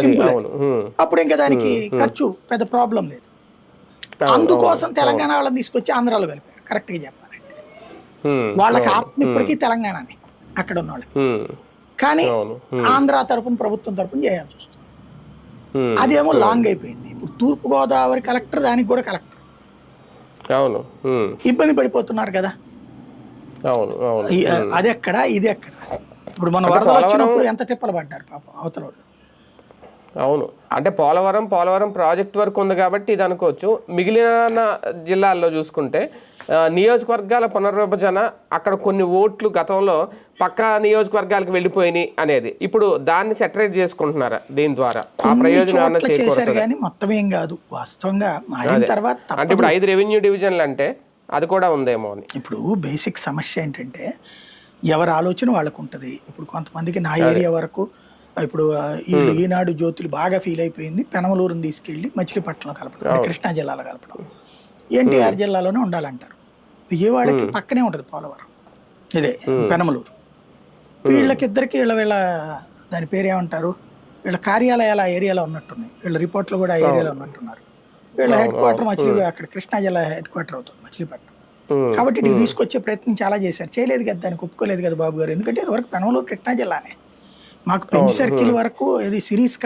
Simple. అప్పుడు ఇంకా దానికి ఖర్చు పెద్ద ప్రాబ్లం లేదు. అందుకోసం తెలంగాణ వాళ్ళని తీసుకొచ్చి ఆంధ్రాలో కలిపారు. కరెక్ట్గా చెప్పాలంటే వాళ్ళకి ఆత్మ ఇప్పటికీ తెలంగాణనే అక్కడ ఉన్న వాళ్ళకి. కానీ ఆంధ్ర తరపున ప్రభుత్వం తరపున చేయాల్సి వస్తుంది. అదేమో లాంగ్ అయిపోయింది. ఇప్పుడు తూర్పుగోదావరి కలెక్టర్ దానికి కూడా కలెక్టర్ ఇబ్బంది పడిపోతున్నారు కదా. అది ఎక్కడ ఇది ఎక్కడ. ఇప్పుడు మన వరదలు వచ్చినప్పుడు ఎంత తిప్పలు పడ్డారు పాపం అవతల వాళ్ళు. అవును, అంటే పోలవరం ప్రాజెక్ట్ వరకు ఉంది కాబట్టి ఇది అనుకోవచ్చు. మిగిలిన జిల్లాల్లో చూసుకుంటే నియోజకవర్గాల పునర్విభజన, అక్కడ కొన్ని ఓట్లు గతంలో పక్క నియోజకవర్గాలకు వెళ్ళిపోయినాయి అనేది ఇప్పుడు దాన్ని సెటరేట్ చేసుకుంటున్నారా దీని ద్వారా? ఆ ప్రయోజనం చేశారు కానీ మొత్తం ఏం కాదు వాస్తవంగా. తర్వాత అంటే ఇప్పుడు 5 రెవెన్యూ డివిజన్లు అంటే అది కూడా ఉందేమో అని. ఇప్పుడు బేసిక్ సమస్య ఏంటంటే ఎవరి ఆలోచన వాళ్ళకు ఉంటుంది. ఇప్పుడు కొంతమందికి నా ఏరియా వరకు ఇప్పుడు ఈనాడు జ్యోతులు బాగా ఫీల్ అయిపోయింది పెనమలూరుని తీసుకెళ్లి మచిలీపట్నంలో కలపడం, కృష్ణా జిల్లాలో కలపడం. ఎన్టీఆర్ జిల్లాలోనే ఉండాలంటారు. విజయవాడకి పక్కనే ఉంటుంది పోలవరం, ఇదే పెనమలూరు. వీళ్ళకిద్దరికి వీళ్ళ దాని పేరు ఏమంటారు, వీళ్ళ కార్యాలయాలు ఆ ఏరియాలో ఉన్నట్టున్నాయి. వీళ్ళ రిపోర్ట్లు కూడా ఆ ఏరియాలో ఉన్నట్టున్నారు. వీళ్ళ హెడ్ క్వార్టర్ అక్కడ కృష్ణా జిల్లా హెడ్ క్వార్టర్ అవుతుంది మచిలీపట్నం. కాబట్టి ఇటు తీసుకొచ్చే ప్రయత్నం చాలా చేశారు. చేయలేదు కదా, దానికి ఒప్పుకోలేదు కదా బాబు గారు. ఎందుకంటే ఇదివరకు పెనమలూరు కృష్ణా జిల్లానే. మాకు పెంచి సర్కిల్ వరకు ఇది సిరీస్